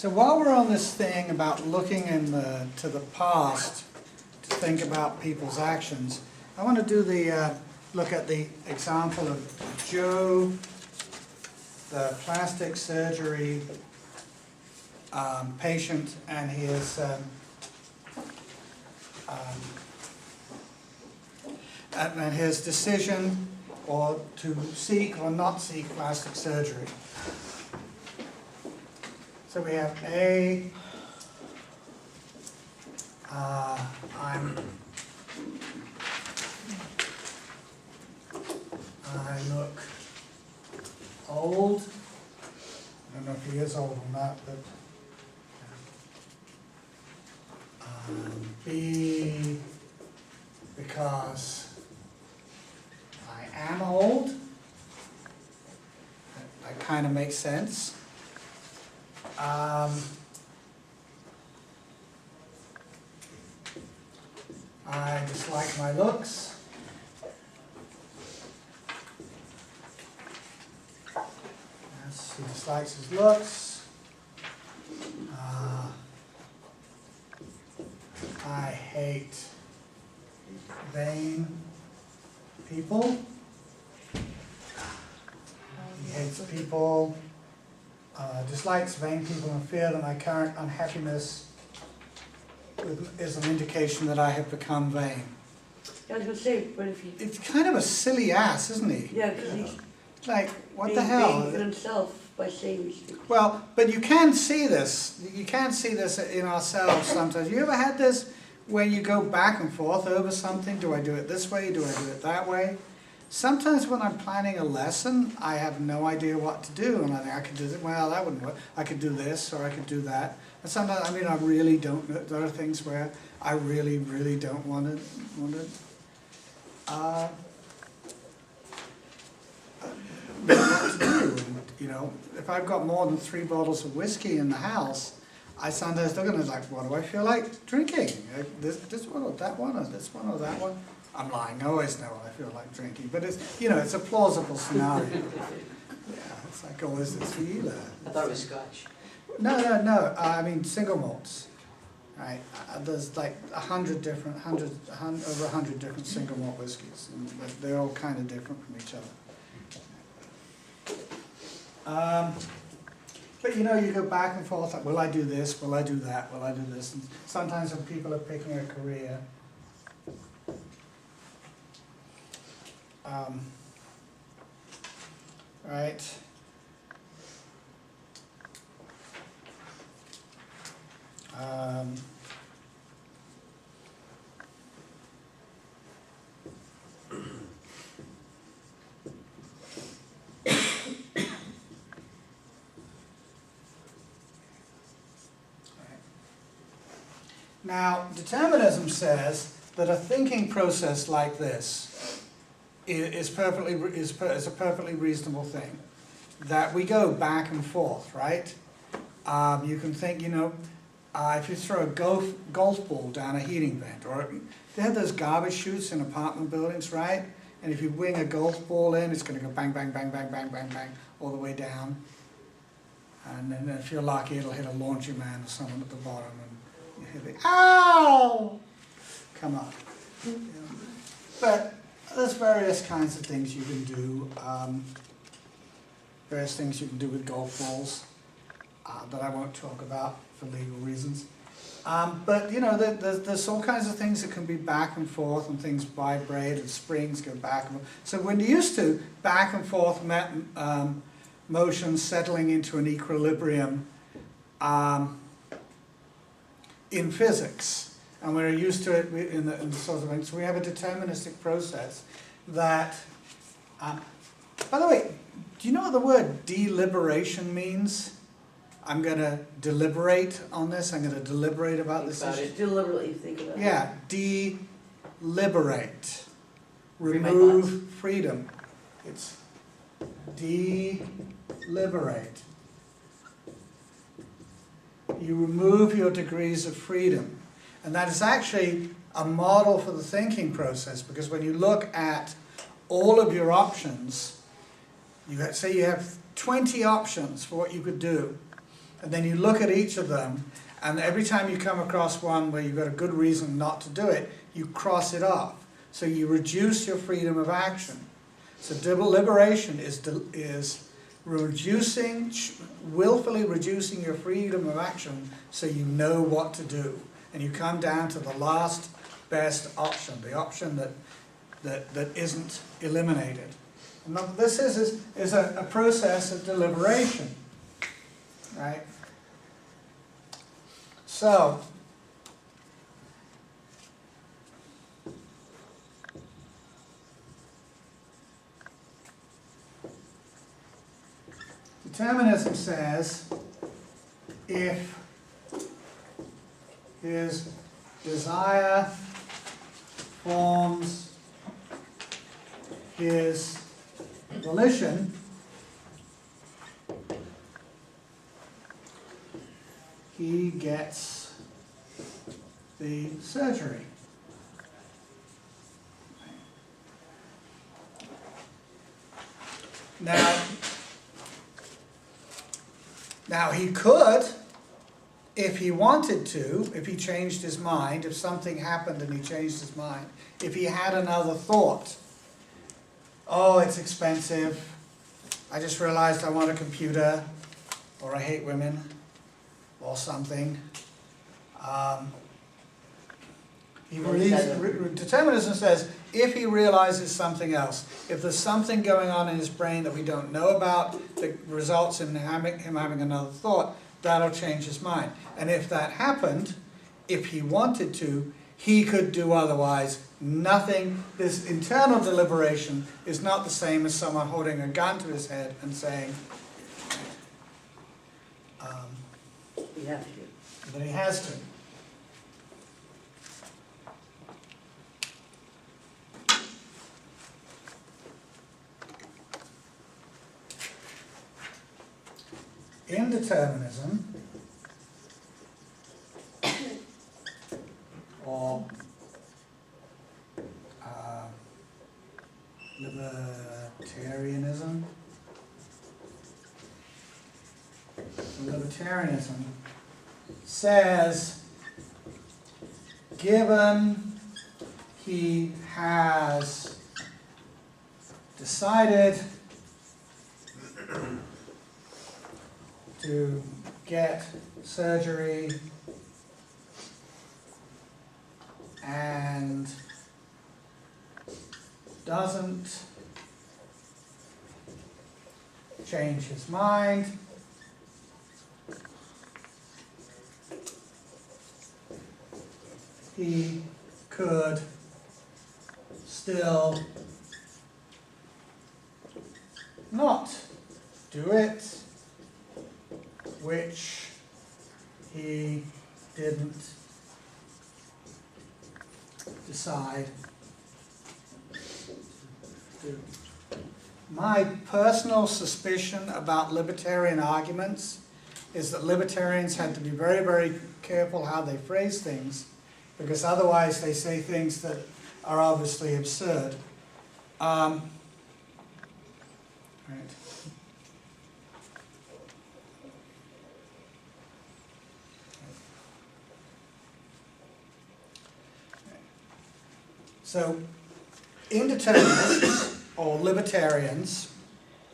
So while we're on this thing about looking to the past to think about people's actions, I want to do look at the example of Joe, the plastic surgery patient, and his decision or to seek or not seek plastic surgery. So we have A, I look old. I don't know if he is old or not, but B, because I am old. That kind of makes sense. I dislike my looks. Yes, he dislikes his looks. I hate vain people. He hates people. Dislikes vain people and fear that my current unhappiness is an indication that I have become vain. Yeah, I was going to say, but if he... It's kind of a silly ass, isn't he? Yeah, because he's... Like, what the hell? Being himself by saying these things. Well, but you can see this. You can see this in ourselves sometimes. You ever had this where you go back and forth over something? Do I do it this way? Do I do it that way? Sometimes when I'm planning a lesson, I have no idea what to do, and I think I could do this. Well, that wouldn't work. I could do this, or I could do that. And sometimes, I mean, I really don't know. There are things where I really, really don't want to know what to do. And, you know, if I've got more than 3 bottles of whiskey in the house, I sometimes look at it like, what do I feel like drinking? This one or that one, or this one or that one? I'm lying. I always know what I feel like drinking, but it's, you know, it's a plausible scenario. Yeah, it's like, oh, is this Wheeler? I thought it was Scotch. No. I mean single malts, right? There's like 100 different, over 100 different single malt whiskeys, and they're all kind of different from each other. But you know, you go back and forth, like, will I do this? Will I do that? Will I do this? And sometimes when people are picking a career, right? Now, determinism says that a thinking process like this is a perfectly reasonable thing. That we go back and forth, right? You can think, you know, if you throw a golf ball down a heating vent, or they have those garbage chutes in apartment buildings, right? And if you wing a golf ball in, it's going to go bang, bang, bang, bang, bang, bang, bang, all the way down. And then if you're lucky, it'll hit a laundry man or someone at the bottom, and you hear the, ow! Come on. You know. But there's various kinds of things you can do. Various things you can do with golf balls that I won't talk about for legal reasons. But you know, there's all kinds of things that can be back and forth, and things vibrate, and springs go back and forth. So when you're used to back and forth motion settling into an equilibrium in physics, and we're used to it in the sort of thing, so we have a deterministic process that, by the way, do you know what the word deliberation means? I'm going to deliberate on this. I'm going to deliberate about this issue. Deliberately think about it. Yeah, deliberate. Remove freedom. It's deliberate. You remove your degrees of freedom. And that is actually a model for the thinking process, because when you look at all of your options, say you have 20 options for what you could do, and then you look at each of them, and every time you come across one where you've got a good reason not to do it, you cross it off. So you reduce your freedom of action. So deliberation is willfully reducing your freedom of action so you know what to do. And you come down to the last best option, the option that isn't eliminated. And this is a process of deliberation, right? So, determinism says if his desire forms his volition, he gets the surgery. Now he could, if he wanted to, if he changed his mind, if something happened and he changed his mind, if he had another thought, oh, it's expensive, I just realized I want a computer, or I hate women, or something. Determinism says if he realizes something else, if there's something going on in his brain that we don't know about that results in him having another thought, that'll change his mind. And if that happened, if he wanted to, he could do otherwise. Nothing, this internal deliberation is not the same as someone holding a gun to his head and saying, You have to. that he has to. Indeterminism, or libertarianism. Libertarianism says, given he has decided to get surgery and doesn't change his mind, he could still not do it, which he didn't decide to do. My personal suspicion about libertarian arguments is that libertarians had to be very, very careful how they phrase things, because otherwise they say things that are obviously absurd. Right. So, indeterminists, or libertarians,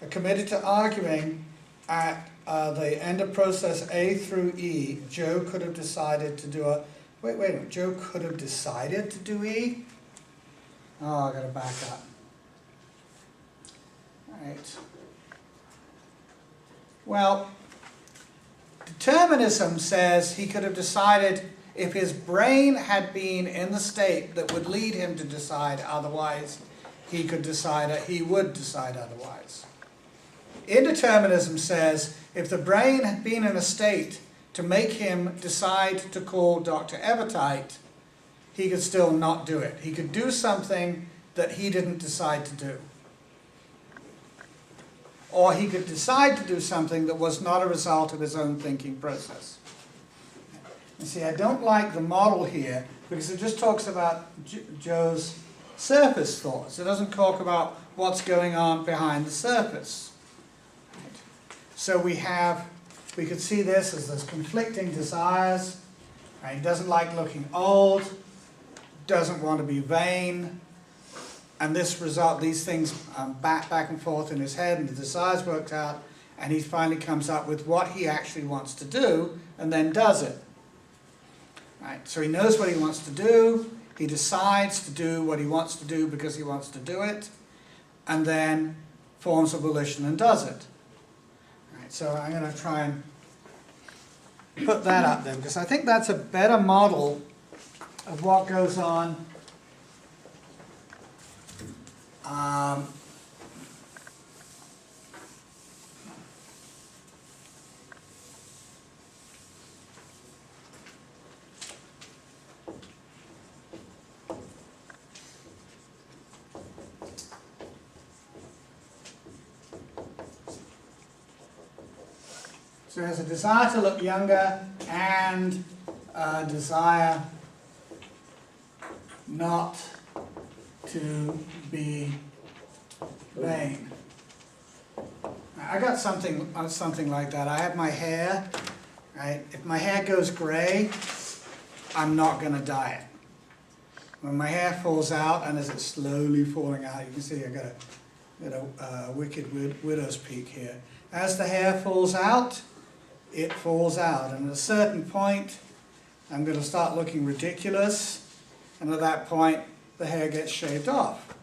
are committed to arguing at the end of process A through E, Joe could have decided to do a... Wait a minute, Joe could have decided to do E? Oh, I've got to back up. All right. Well, determinism says he could have decided if his brain had been in the state that would lead him to decide otherwise, he would decide otherwise. Indeterminism says if the brain had been in a state to make him decide to call Dr. Evertite, he could still not do it. He could do something that he didn't decide to do. Or he could decide to do something that was not a result of his own thinking process. You see, I don't like the model here because it just talks about Joe's surface thoughts. It doesn't talk about what's going on behind the surface. So we have we could see this as there's conflicting desires. Right? He doesn't like looking old, doesn't want to be vain, and these things back and forth in his head, and the desires worked out, and he finally comes up with what he actually wants to do, and then does it. Right? So he knows what he wants to do, he decides to do what he wants to do because he wants to do it, and then forms a volition and does it. Right? So I'm going to try and put that up there, because I think that's a better model of what goes on so there's a desire to look younger and a desire not to be vain. I got something like that. I have my hair, right? If my hair goes gray, I'm not going to dye it. When my hair falls out, and as it's slowly falling out, you can see I got a wicked widow's peak here. As the hair falls out, it falls out, and at a certain point, I'm going to start looking ridiculous, and at that point, the hair gets shaved off.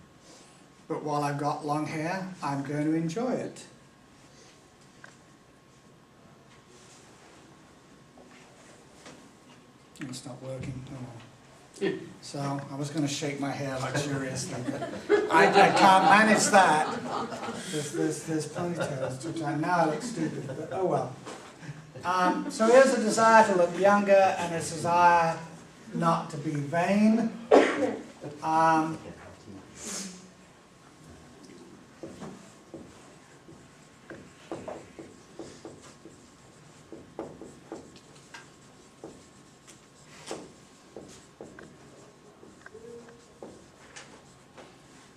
But while I've got long hair, I'm going to enjoy it. It's not working. Oh. So I was going to shake my hair luxuriously, but I can't manage that. There's ponytails, which now I look stupid, but oh well. So here's a desire to look younger and a desire not to be vain.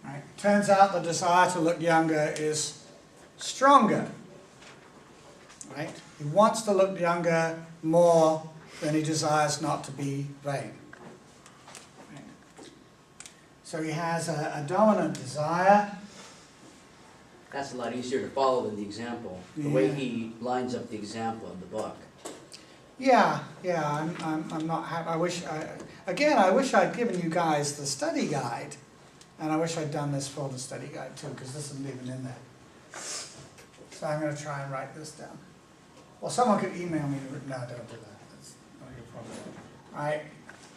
Right. Turns out the desire to look younger is stronger. Right? He wants to look younger more than he desires not to be vain. Right? So he has a dominant desire. That's a lot easier to follow than the example. The way he lines up the example in the book. Yeah, I'm not happy. I wish I'd given you guys the study guide, and I wish I'd done this for the study guide too, because this isn't even in there. So I'm going to try and write this down. Well, someone could email me. No, don't do that. That's not your problem. All right.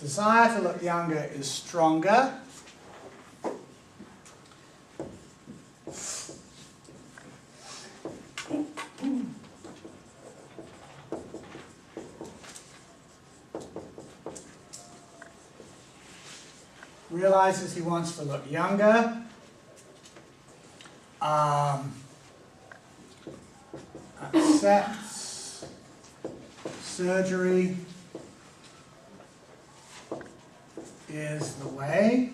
Desire to look younger is stronger. Realizes he wants to look younger. Accepts surgery is the way.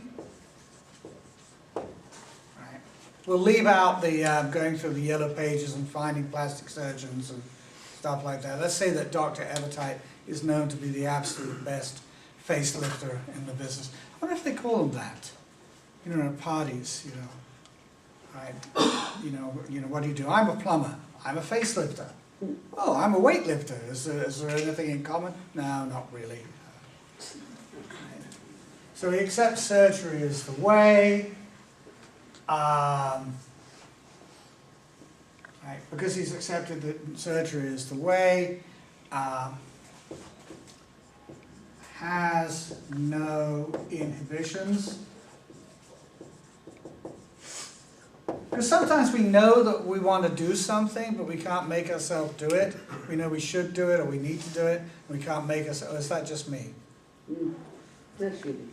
Right. We'll leave out the going through the yellow pages and finding plastic surgeons and stuff like that. Let's say that Dr. Evertite is known to be the absolute best facelifter in the business. I wonder if they call him that. You know, at parties, you know. You know, what do you do? I'm a plumber. I'm a facelifter. Oh, I'm a weightlifter. Is there anything in common? No, not really. So he accepts surgery as the way. Right, because he's accepted that surgery is the way, has no inhibitions. Because sometimes we know that we want to do something, but we can't make ourselves do it. We know we should do it or we need to do it, and we can't make ourselves. Or is that just me? That's good.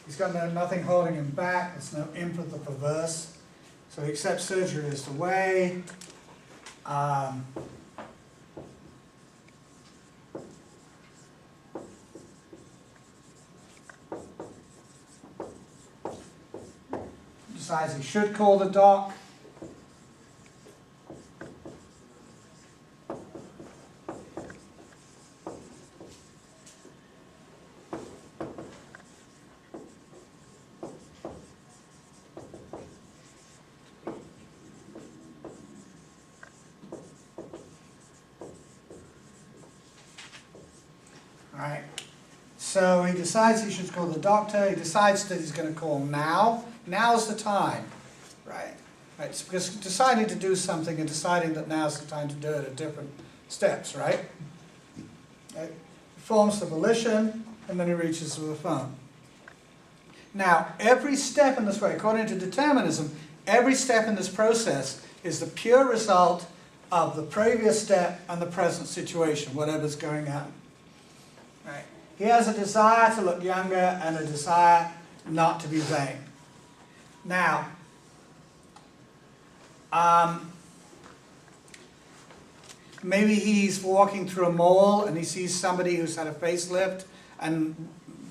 He's got nothing holding him back. There's no imp of the perverse. So he accepts surgery as the way. Decides he should call the doc. right? So he decides he should call the doctor. He decides that he's going to call now. Now's the time, right? It's because deciding to do something and deciding that now's the time to do it are different steps, right? Right? He forms the volition, and then he reaches for the phone. Now, every step in this way, according to determinism, every step in this process is the pure result of the previous step and the present situation, whatever's going on. Right? He has a desire to look younger and a desire not to be vain. Now, maybe he's walking through a mall and he sees somebody who's had a facelift and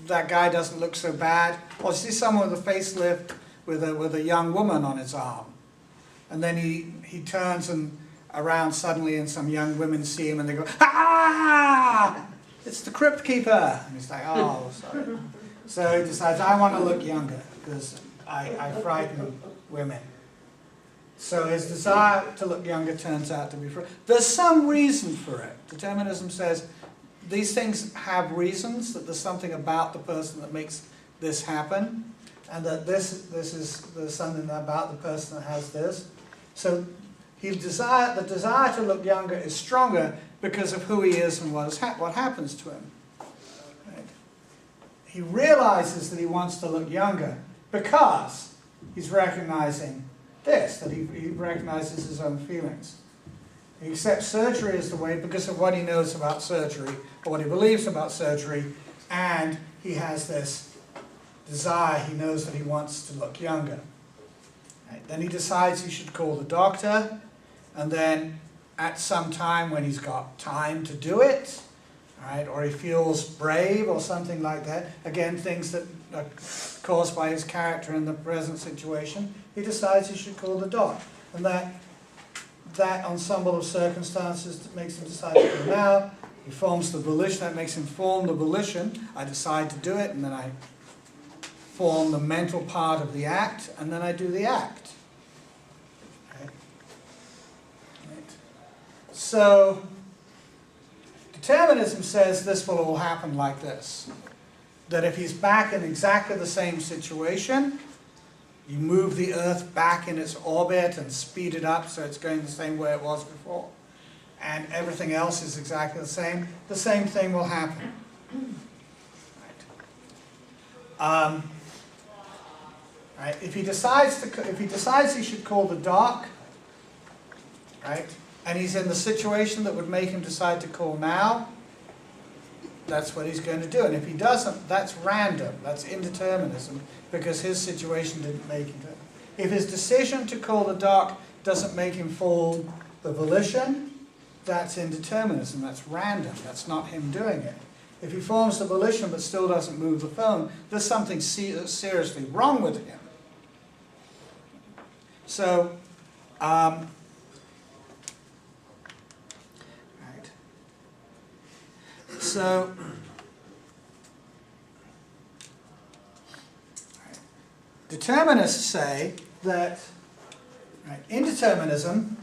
that guy doesn't look so bad. Or sees someone with a facelift with a young woman on his arm. And then he turns and around suddenly and some young women see him and they go, "Ah! It's the crypt keeper!" And he's like, "Oh, sorry." So he decides, I want to look younger because I frighten women. So his desire to look younger turns out to be free. There's some reason for it. Determinism says these things have reasons, that there's something about the person that makes this happen, and that there's something about the person that has this. So the desire to look younger is stronger because of who he is and what happens to him. Right? He realizes that he wants to look younger because he's recognizing this, that he recognizes his own feelings. He accepts surgery as the way because of what he knows about surgery, or what he believes about surgery, and he has this desire, he knows that he wants to look younger. Right? Then he decides he should call the doctor, and then at some time when he's got time to do it, right, or he feels brave or something like that, again, things that are caused by his character in the present situation, he decides he should call the doc. And that ensemble of circumstances that makes him decide to do now. He forms the volition, that makes him form the volition. I decide to do it, and then I form the mental part of the act, and then I do the act. Okay. Right. So, determinism says this will all happen like this. That if he's back in exactly the same situation, you move the Earth back in its orbit and speed it up so it's going the same way it was before, and everything else is exactly the same thing will happen. Right. Right. If he decides he should call the doc, right, and he's in the situation that would make him decide to call now, that's what he's going to do. And if he doesn't, that's random. That's indeterminism, because his situation didn't make him do it. If his decision to call the doc doesn't make him form the volition, that's indeterminism. That's random. That's not him doing it. If he forms the volition but still doesn't move the phone, there's something seriously wrong with him. So, right. So, determinists say that indeterminism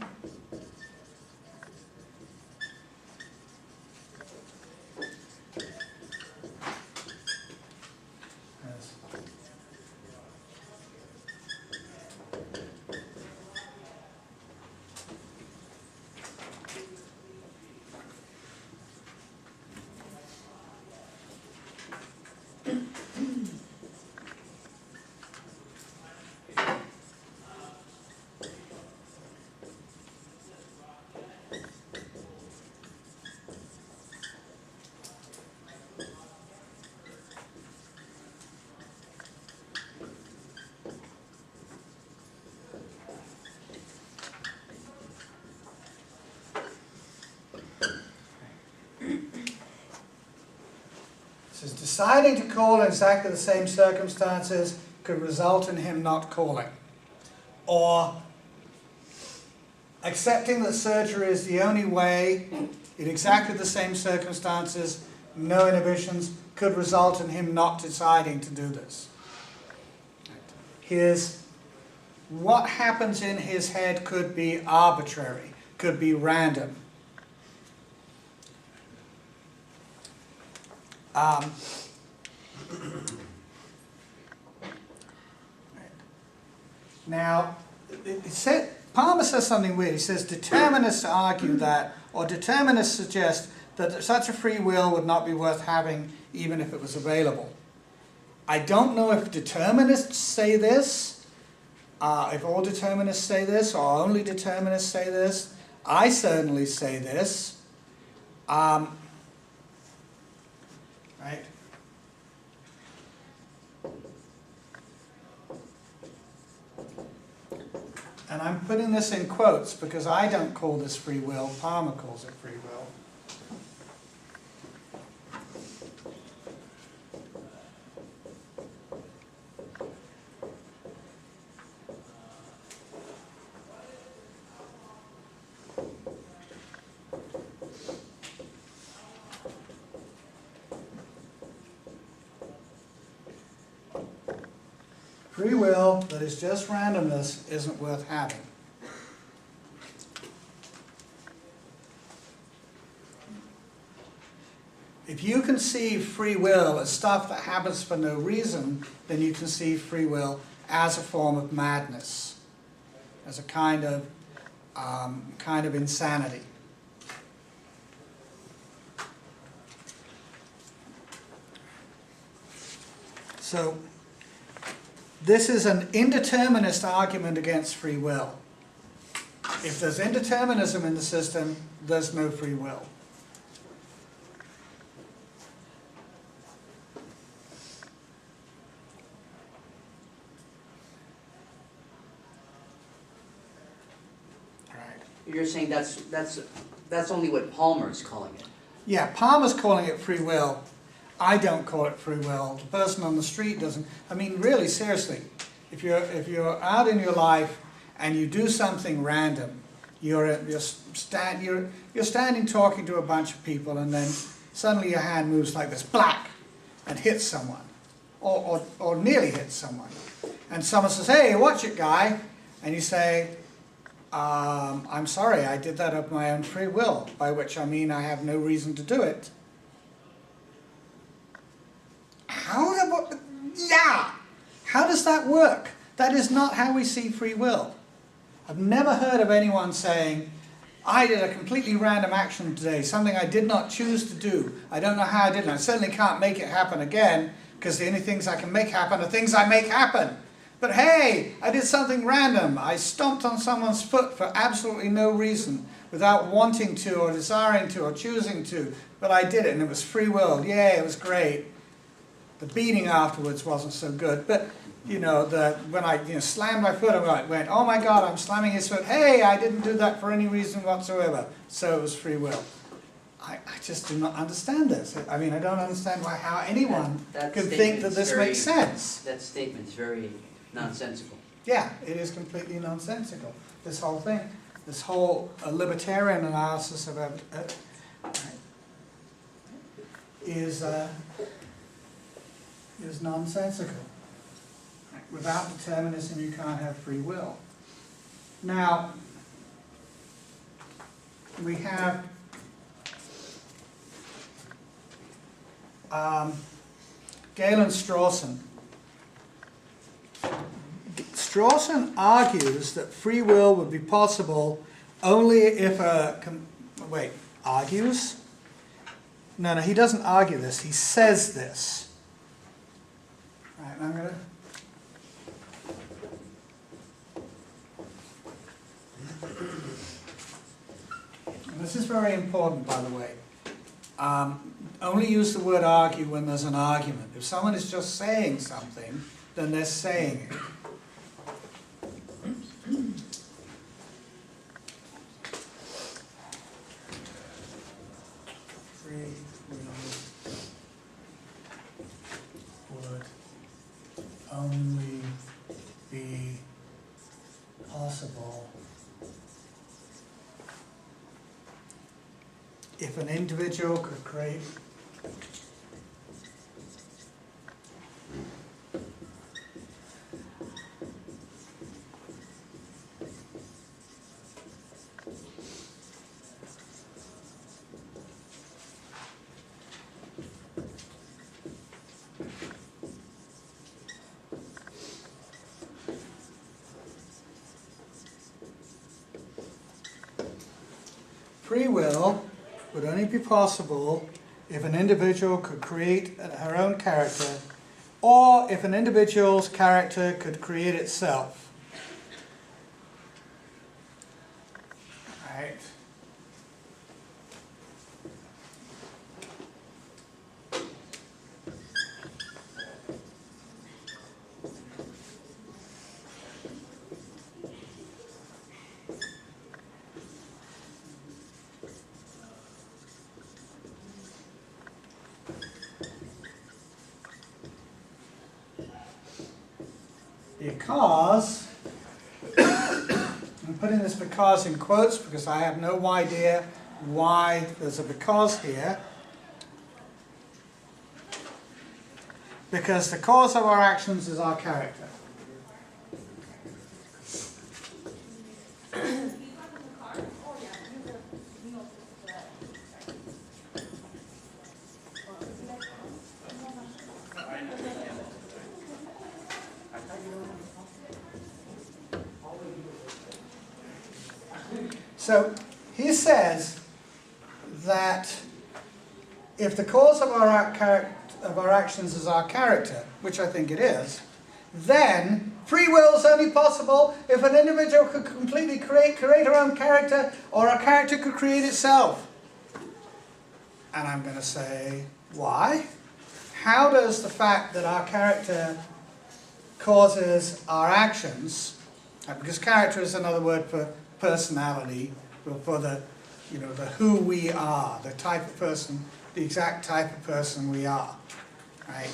says deciding to call in exactly the same circumstances could result in him not calling. Or accepting that surgery is the only way in exactly the same circumstances, no inhibitions, could result in him not deciding to do this. What happens in his head could be arbitrary, could be random. Um, Now, Palmer says something weird. He says determinists argue that, or determinists suggest that such a free will would not be worth having even if it was available. I don't know if determinists say this, if all determinists say this, or only determinists say this. I certainly say this. Right? And I'm putting this in quotes because I don't call this free will. Palmer calls it free will. Free will that is just randomness isn't worth having. If you conceive free will as stuff that happens for no reason, then you conceive free will as a form of madness, as a kind of insanity. So, this is an indeterminist argument against free will. If there's indeterminism in the system, there's no free will. Right. You're saying that's only what Palmer's calling it. Yeah, Palmer's calling it free will. I don't call it free will. The person on the street doesn't. I mean, really, seriously, if you're out in your life and you do something random, you're standing talking to a bunch of people, and then suddenly your hand moves like this, black, and hits someone, or nearly hits someone, and someone says, "Hey, watch it, guy," and you say, "I'm sorry, I did that of my own free will," by which I mean I have no reason to do it. How does that work? That is not how we see free will. I've never heard of anyone saying, I did a completely random action today, something I did not choose to do. I don't know how I did it. I certainly can't make it happen again, because the only things I can make happen are things I make happen. But hey, I did something random. I stomped on someone's foot for absolutely no reason, without wanting to, or desiring to, or choosing to. But I did it, and it was free will. Yay, it was great. The beating afterwards wasn't so good, but when I slammed my foot, I went, "Oh my God, I'm slamming his foot. Hey, I didn't do that for any reason whatsoever." So it was free will. I just do not understand this. I mean, I don't understand how anyone could think that this makes sense. That statement's very nonsensical. Yeah, it is completely nonsensical. This whole thing, this whole libertarian analysis of is nonsensical. Without determinism, you can't have free will. Now, we have Galen Strawson. Strawson argues that free will would be possible only if argues? No, he doesn't argue this. He says this. Right, and I'm going to... And this is very important, by the way. Only use the word argue when there's an argument. If someone is just saying something, then they're saying it. Free will would only be possible if an individual could create free will would only be possible if an individual could create her own character, or if an individual's character could create itself. Right? Because, I'm putting this because in quotes because I have no idea why there's a because here. Because the cause of our actions is our character. So he says that if the cause of our actions is our character, which I think it is, then free will is only possible if an individual could completely create her own character, or a character could create itself. And I'm going to say, why? How does the fact that our character causes our actions, because character is another word for personality, for the, the who we are, the type of person, the exact type of person we are, right?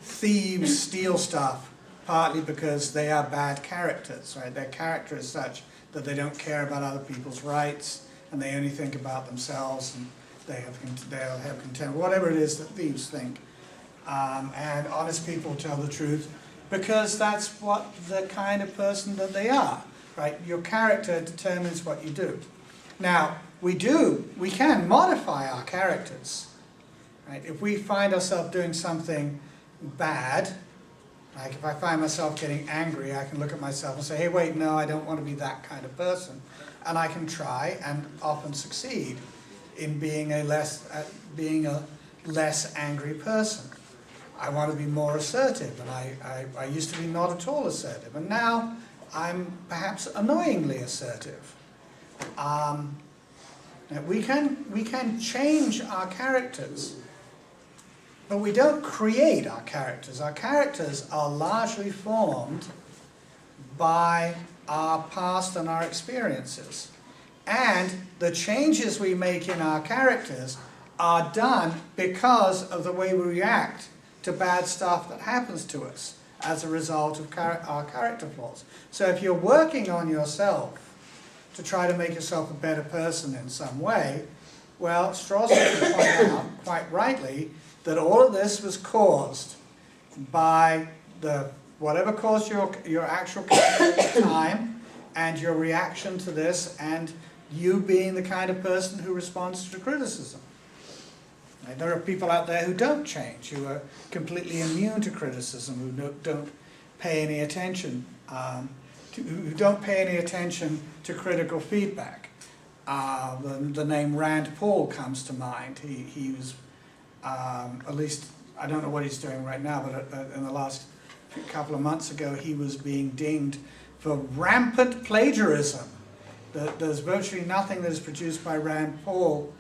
Thieves steal stuff partly because they are bad characters, right? Their character is such that they don't care about other people's rights, and they only think about themselves, and they'll have contempt, whatever it is that thieves think. And honest people tell the truth because that's what the kind of person that they are. Right? Your character determines what you do. Now, we can modify our characters. Right? If we find ourselves doing something bad, like if I find myself getting angry, I can look at myself and say, hey, wait, no, I don't want to be that kind of person. And I can try and often succeed in being a less angry person. I want to be more assertive, and I used to be not at all assertive, and now I'm perhaps annoyingly assertive. We can change our characters, but we don't create our characters. Our characters are largely formed by our past and our experiences. And the changes we make in our characters are done because of the way we react to bad stuff that happens to us as a result of our character flaws. So if you're working on yourself to try to make yourself a better person in some way, well, Strawson can point out, quite rightly, that all of this was caused by whatever caused your actual character at the time, and your reaction to this, and you being the kind of person who responds to criticism. And there are people out there who don't change, who are completely immune to criticism, who don't pay any attention, who don't pay any attention to critical feedback. The name Rand Paul comes to mind. He was, at least, I don't know what he's doing right now, but in the last couple of months ago, he was being dinged for rampant plagiarism. There's virtually nothing that is produced by Rand Paul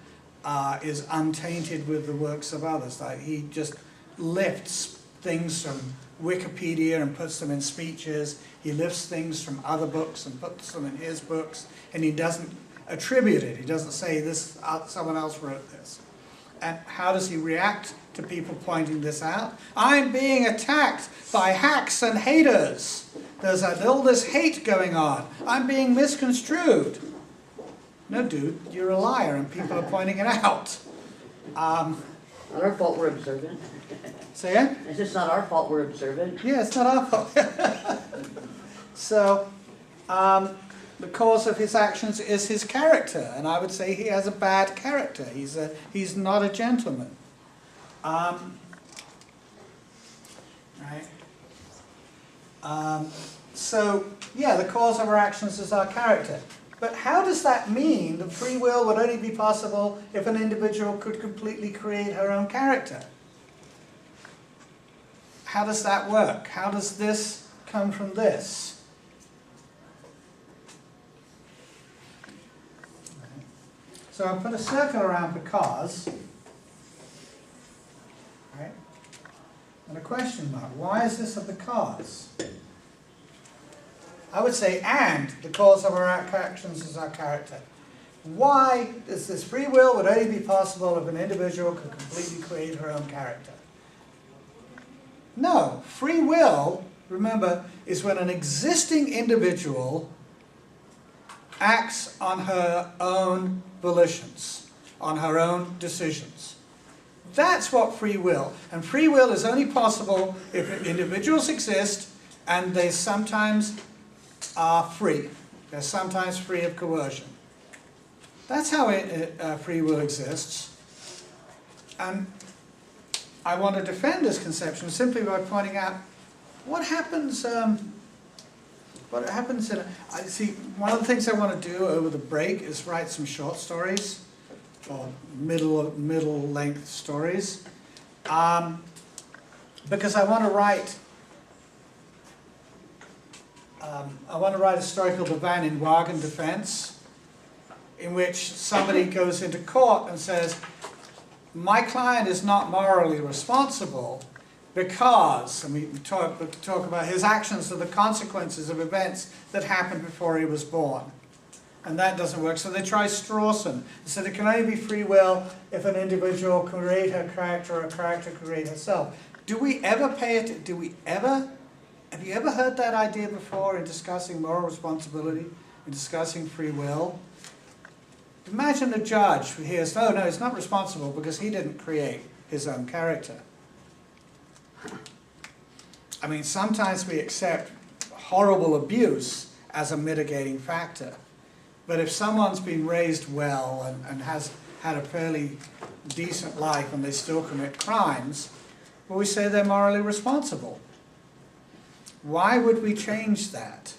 is untainted with the works of others. Like, he just lifts things from Wikipedia and puts them in speeches. He lifts things from other books and puts them in his books, and he doesn't attribute it. He doesn't say this, someone else wrote this. And how does he react to people pointing this out? I'm being attacked by hacks and haters. There's all this hate going on. I'm being misconstrued. No, dude, you're a liar, and people are pointing it out. Not our fault we're observant. Say it? It's just not our fault we're observant. Yeah, it's not our fault. So, the cause of his actions is his character, and I would say he has a bad character. He's not a gentleman. Right? So, yeah, the cause of our actions is our character. But how does that mean that free will would only be possible if an individual could completely create her own character? How does that work? How does this come from this? So I'll put a circle around because, right? And a question mark. Why is this a because? I would say, and the cause of our actions is our character. Why is this free will would only be possible if an individual could completely create her own character? No, free will, remember, is when an existing individual acts on her own volitions, on her own decisions. That's what free will. And free will is only possible if individuals exist and they sometimes are free. They're sometimes free of coercion. That's how free will exists. And I want to defend this conception simply by pointing out what happens. What happens in? I see. One of the things I want to do over the break is write some short stories, or middle length stories, because I want to write. A story called The Van in Wagen Defense, in which somebody goes into court and says, my client is not morally responsible because, and we talk about his actions are the consequences of events that happened before he was born. And that doesn't work. So they try Strawson. They said it can only be free will if an individual can create her character or a character create herself. Do we ever have you ever heard that idea before in discussing moral responsibility, in discussing free will? Imagine a judge who hears, oh no, he's not responsible because he didn't create his own character. I mean, sometimes we accept horrible abuse as a mitigating factor. But if someone's been raised well and has had a fairly decent life and they still commit crimes, well, we say they're morally responsible. Why would we change that?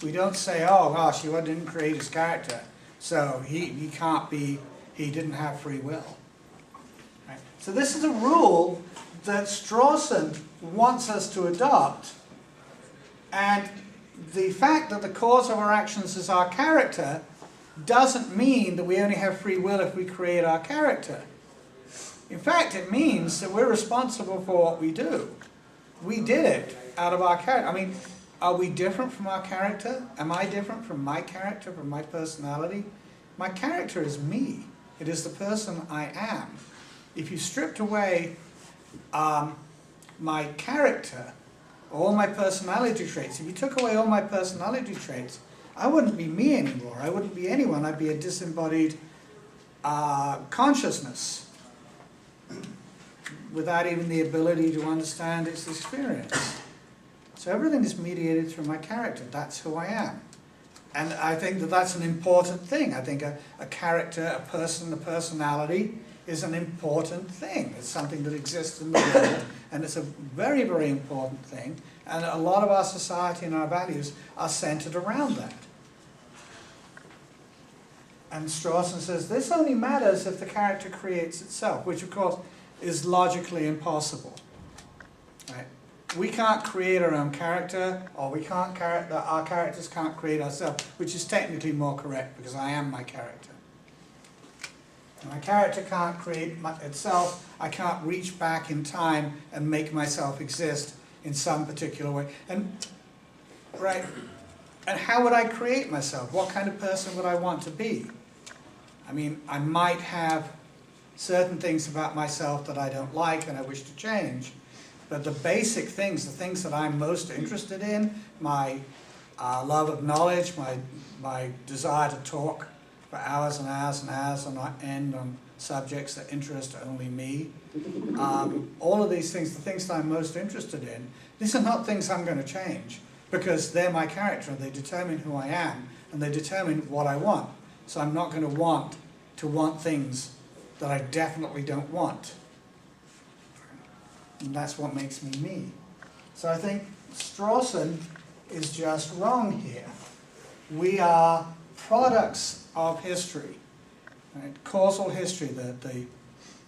We don't say, oh gosh, he didn't create his character, so he can't be, he didn't have free will. Right? So this is a rule that Strawson wants us to adopt, and the fact that the cause of our actions is our character doesn't mean that we only have free will if we create our character. In fact, it means that we're responsible for what we do. We did it out of our character. I mean, are we different from our character? Am I different from my character, from my personality? My character is me. It is the person I am. If you stripped away my character, all my personality traits, if you took away all my personality traits, I wouldn't be me anymore. I wouldn't be anyone. I'd be a disembodied consciousness without even the ability to understand its experience. So everything is mediated through my character. That's who I am. And I think that that's an important thing. I think a character, a person, a personality is an important thing. It's something that exists in the world, and it's a very, very important thing. And a lot of our society and our values are centered around that. And Strawson says this only matters if the character creates itself, which of course is logically impossible. Right? We can't create our own character, or our characters can't create ourselves, which is technically more correct because I am my character. My character can't create itself. I can't reach back in time and make myself exist in some particular way. And right, and how would I create myself? What kind of person would I want to be? I mean, I might have certain things about myself that I don't like and I wish to change. But the basic things, the things that I'm most interested in, my love of knowledge, my desire to talk for hours and hours and hours and not end on subjects that interest only me. All of these things, the things that I'm most interested in, these are not things I'm going to change because they're my character and they determine who I am and they determine what I want. So I'm not going to want things that I definitely don't want. And that's what makes me me. So I think Strawson is just wrong here. We are products of history, right? Causal history, the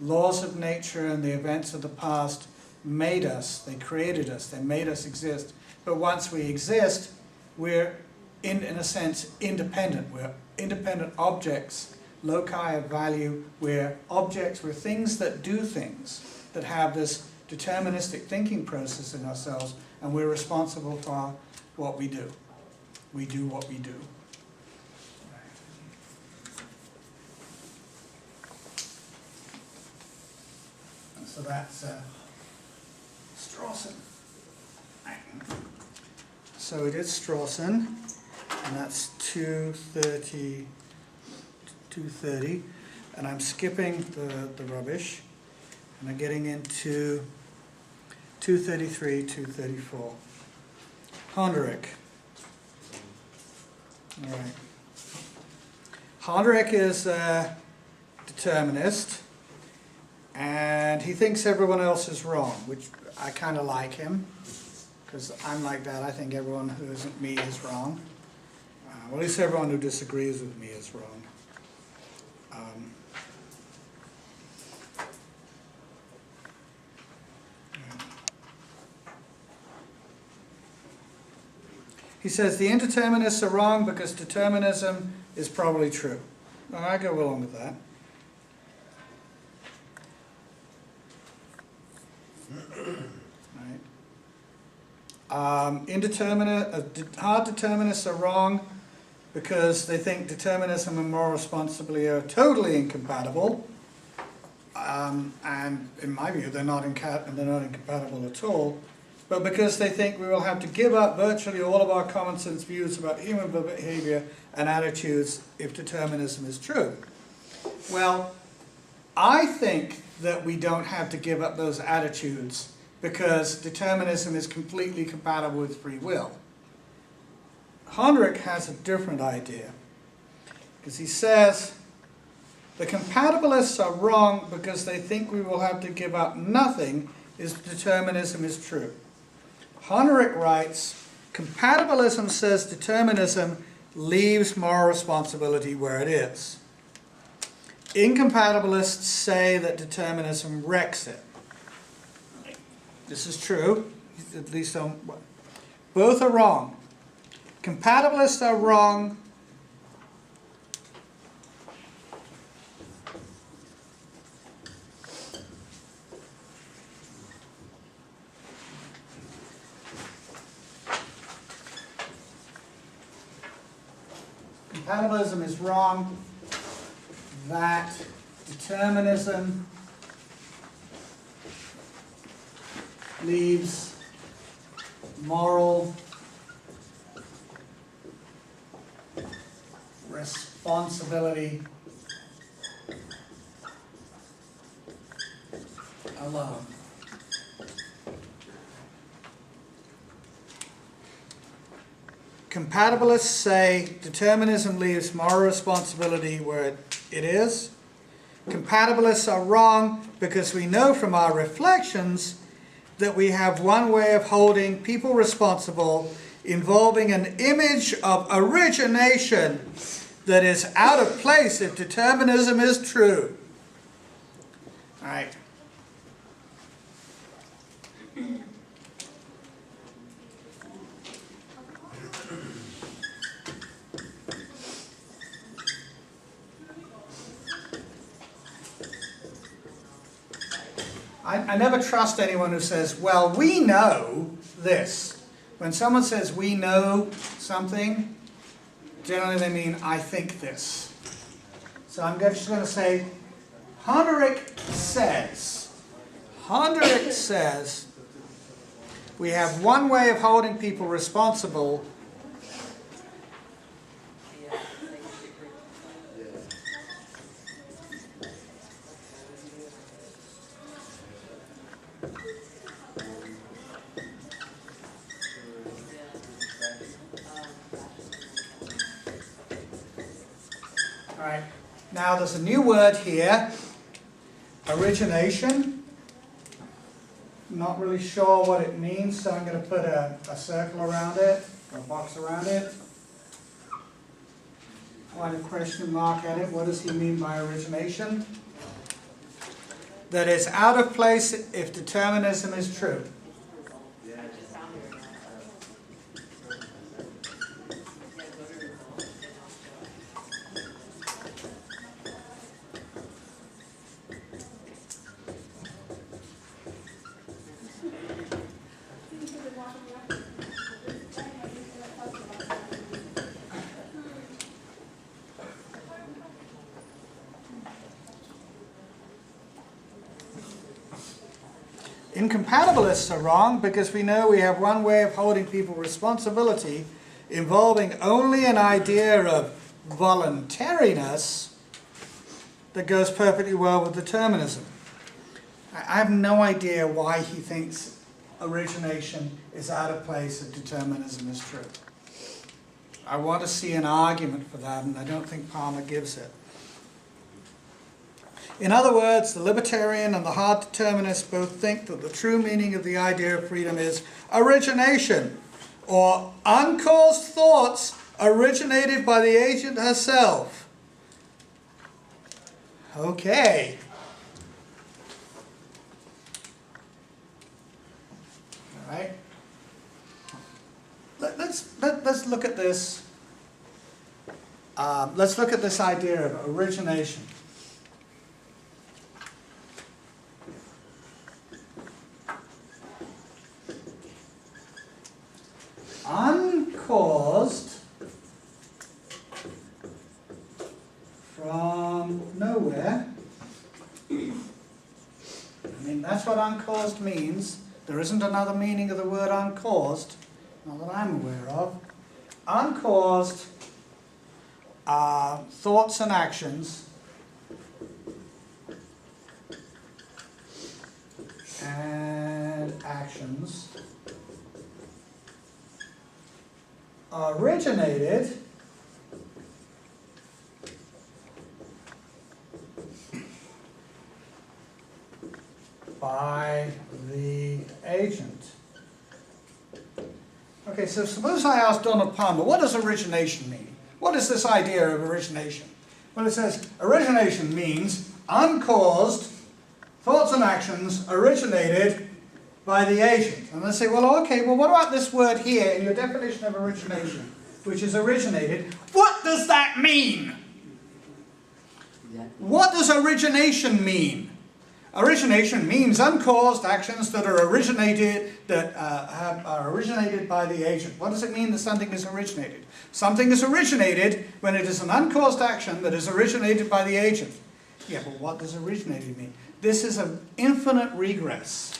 laws of nature and the events of the past made us, they created us, they made us exist. But once we exist, we're, in a sense, independent. We're independent objects, loci of value. We're objects, we're things that do things, that have this deterministic thinking process in ourselves, and we're responsible for what we do. We do what we do. So that's Strawson. So it is Strawson, and that's 230, and I'm skipping the rubbish, and I'm getting into 233, 234. Honderich. All right. Honderich is a determinist, and he thinks everyone else is wrong, which I kind of like him, because I'm like that. I think everyone who isn't me is wrong. Well, at least everyone who disagrees with me is wrong. He says the indeterminists are wrong because determinism is probably true. Well, I go along with that. Hard determinists are wrong because they think determinism and moral responsibility are totally incompatible. And in my view, they're not incompatible at all. But because they think we will have to give up virtually all of our common sense views about human behavior and attitudes if determinism is true. Well, I think that we don't have to give up those attitudes because determinism is completely compatible with free will. Honderich has a different idea, because he says the compatibilists are wrong because they think we will have to give up nothing if determinism is true. Honderich writes, compatibilism says determinism leaves moral responsibility where it is. Incompatibilists say that determinism wrecks it. This is true, at least on both are wrong. Compatibilists are wrong. Compatibilism is wrong that determinism leaves moral responsibility alone. Compatibilists say determinism leaves moral responsibility where it is. Compatibilists are wrong because we know from our reflections that we have one way of holding people responsible involving an image of origination that is out of place if determinism is true. All right. I never trust anyone who says, well, we know this. When someone says we know something, generally they mean I think this. So I'm just going to say, Honderich says we have one way of holding people responsible . All right. Now there's a new word here, origination. Not really sure what it means, so I'm going to put a circle around it, or a box around it. Point a question mark at it. What does he mean by origination? That it's out of place if determinism is true. Incompatibilists are wrong because we know we have one way of holding people responsibility involving only an idea of voluntariness that goes perfectly well with determinism. I have no idea why he thinks origination is out of place if determinism is true. I want to see an argument for that, and I don't think Palmer gives it. In other words, the libertarian and the hard determinist both think that the true meaning of the idea of freedom is origination, or uncaused thoughts originated by the agent herself. Okay. All right. Let's look at this. Let's look at this idea of origination. Uncaused from nowhere. I mean, that's what uncaused means. There isn't another meaning of the word uncaused, not that I'm aware of. Uncaused thoughts and actions originated by the agent. Okay, so suppose I ask Donald Palmer, what does origination mean? What is this idea of origination? Well, it says origination means uncaused thoughts and actions originated by the agent. And they say, well, okay, well, what about this word here in your definition of origination, which is originated? What does that mean? What does origination mean? Origination means uncaused actions that are originated by the agent. What does it mean that something is originated? Something is originated when it is an uncaused action that is originated by the agent. Yeah, but what does originated mean? This is an infinite regress.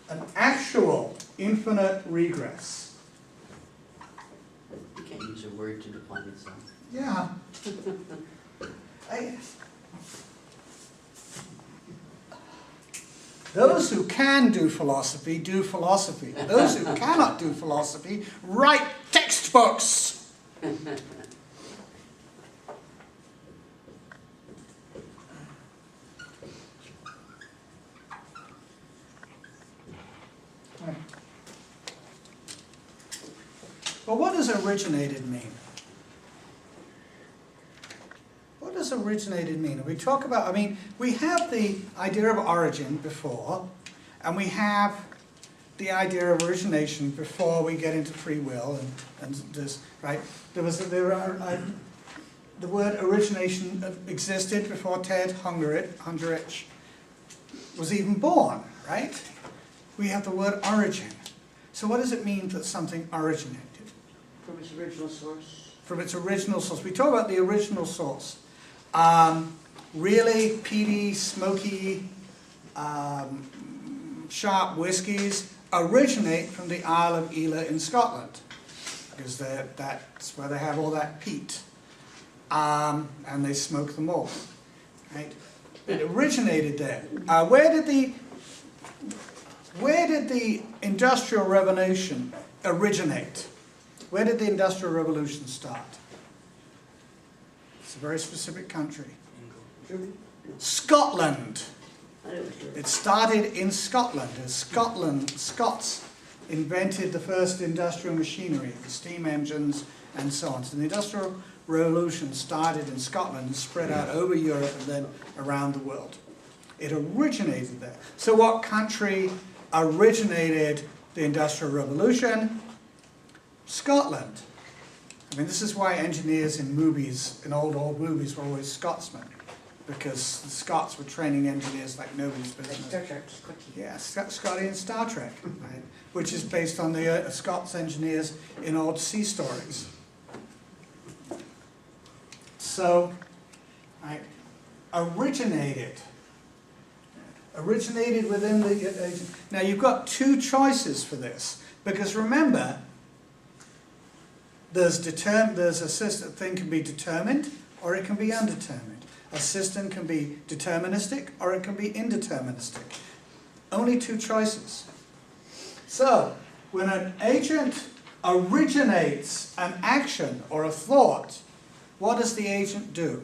An actual infinite regress. You can't use a word to define itself. Yeah. Those who can do philosophy, do philosophy. Those who cannot do philosophy, write textbooks. Well, what does originated mean? What does originated mean? We talk about, we have the idea of origin before, and we have the idea of origination before we get into free will and this, right? The word origination existed before Ted Hungerich was even born, right? We have the word origin. So what does it mean that something originated? From its original source. From its original source. We talk about the original source. Really peaty, smoky, sharp whiskies originate from the Isle of Ela in Scotland, because that's where they have all that peat, and they smoke them all. Right? It originated there. Where did the Industrial Revolution originate? Where did the Industrial Revolution start? It's a very specific country. Germany? Scotland. I know it's Germany. It started in Scotland. Scots invented the first industrial machinery, the steam engines and so on. So the Industrial revolution started in Scotland and spread out over Europe and then around the world. It originated there. So what country originated the Industrial Revolution? Scotland. I mean, this is why engineers in movies, in old movies, were always Scotsmen, because the Scots were training engineers like nobody's business. Star Trek, Scotty. Yeah, Scotty and Star Trek, right? Which is based on the Scots engineers in old sea stories. So, right, originated within the. Now you've got two choices for this, because remember, there's a system thing can be determined or it can be undetermined. A system can be deterministic or it can be indeterministic. Only two choices. So, when an agent originates an action or a thought, what does the agent do?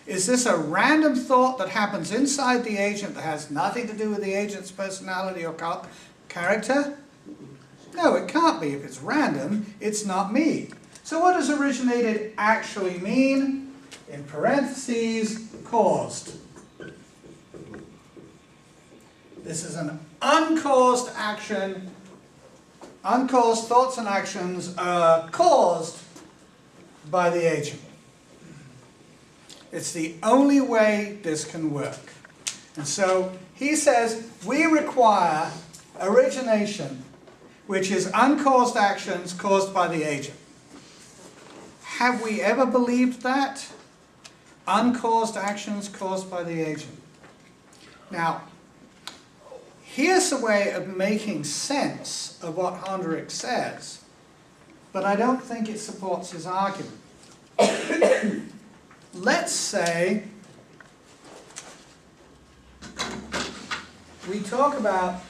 Is this a random thought that happens inside the agent that has nothing to do with the agent's personality or character? No, it can't be. If it's random, it's not me. So what does originated actually mean? In parentheses, caused. This is an uncaused action. Uncaused thoughts and actions are caused by the agent. It's the only way this can work. And so he says we require origination, which is uncaused actions caused by the agent. Have we ever believed that? Uncaused actions caused by the agent. Now, here's a way of making sense of what Hondrich says, but I don't think it supports his argument. Let's say we talk about,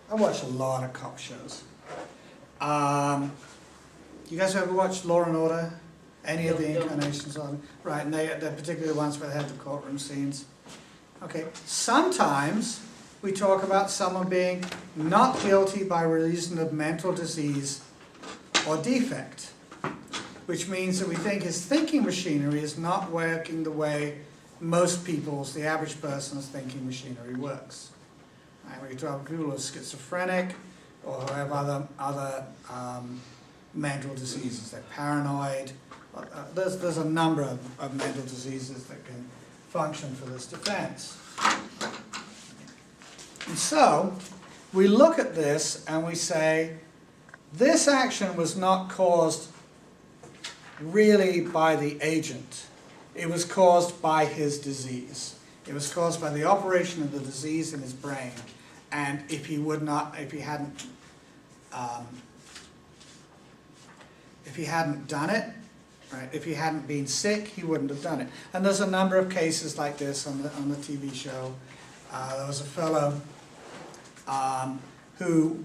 I watch a lot of cop shows. You guys ever watched Law and Order? Any of the incarnations on it? Right, and they're particularly the ones where they have the courtroom scenes. Okay, sometimes we talk about someone being not guilty by reason of mental disease or defect, which means that we think his thinking machinery is not working the way most people's, the average person's thinking machinery works. And we talk about people who are schizophrenic or who have other mental diseases. They're paranoid. There's a number of mental diseases that can function for this defense. And so, we look at this and we say, this action was not caused really by the agent. It was caused by his disease. It was caused by the operation of the disease in his brain. And if he hadn't done it, right, if he hadn't been sick, he wouldn't have done it. And there's a number of cases like this on the TV show. There was a fellow who,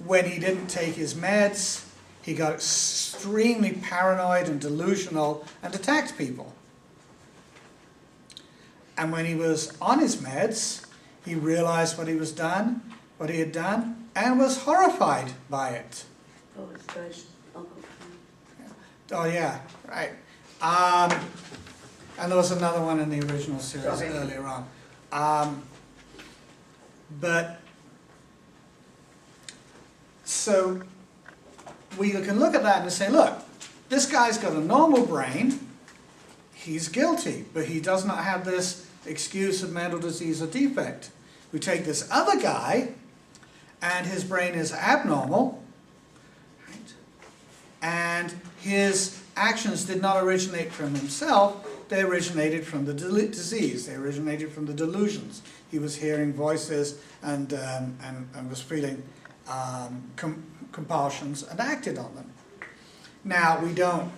when he didn't take his meds, he got extremely paranoid and delusional and attacked people. And when he was on his meds, he realized what he had done, and was horrified by it. Oh, it's guy's uncle. Oh yeah, right. And there was another one in the original series earlier on. But so we can look at that and say, look, this guy's got a normal brain. He's guilty, but he does not have this excuse of mental disease or defect. We take this other guy, and his brain is abnormal, right? And his actions did not originate from himself. They originated from the disease. They originated from the delusions. He was hearing voices and was feeling compulsions and acted on them. Now, we don't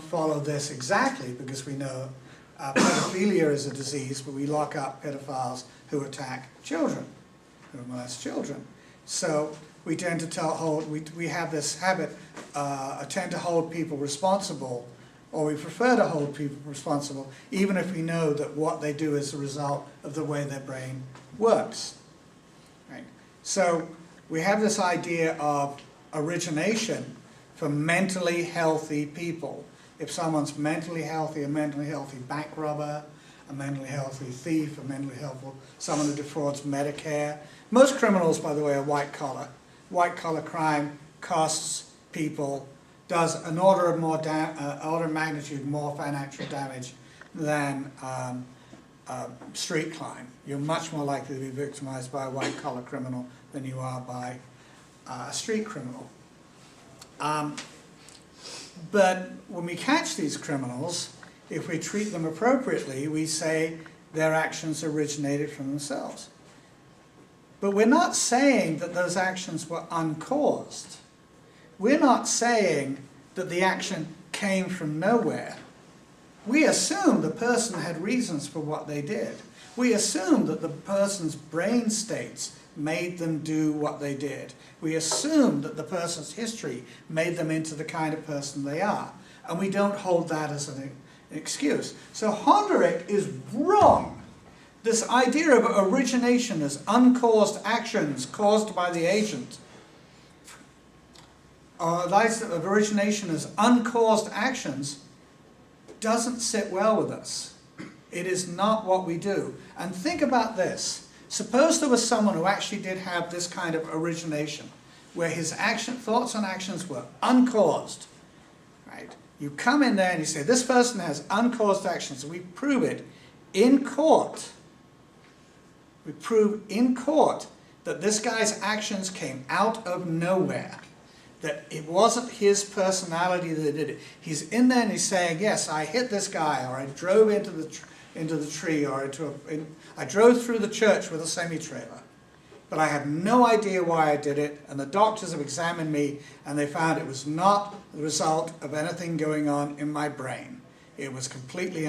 follow this exactly, because we know pedophilia is a disease, but we lock up pedophiles who attack children, who molest children. So we tend to we have this habit, tend to hold people responsible, or we prefer to hold people responsible, even if we know that what they do is a result of the way their brain works. Right? So we have this idea of origination for mentally healthy people. If someone's mentally healthy, a mentally healthy bank robber, a mentally healthy thief, a mentally healthy, someone who defrauds Medicare. Most criminals, by the way, are white collar. White collar crime costs people, does an order of magnitude more financial damage than street crime. You're much more likely to be victimized by a white collar criminal than you are by a street criminal. But when we catch these criminals, if we treat them appropriately, we say their actions originated from themselves. But we're not saying that those actions were uncaused. We're not saying that the action came from nowhere. We assume the person had reasons for what they did. We assume that the person's brain states made them do what they did. We assume that the person's history made them into the kind of person they are. And we don't hold that as an excuse. So Honderich is wrong. This idea of origination as uncaused actions caused by the agent, or the idea of origination as uncaused actions, doesn't sit well with us. It is not what we do. And think about this. Suppose there was someone who actually did have this kind of origination, where his thoughts and actions were uncaused. Right? You come in there and you say, this person has uncaused actions, and we prove it in court. We prove in court that this guy's actions came out of nowhere, that it wasn't his personality that did it. He's in there and he's saying, yes, I hit this guy, or I drove into the tree, or I drove through the church with a semi-trailer. But I have no idea why I did it, and the doctors have examined me, and they found it was not the result of anything going on in my brain. It was completely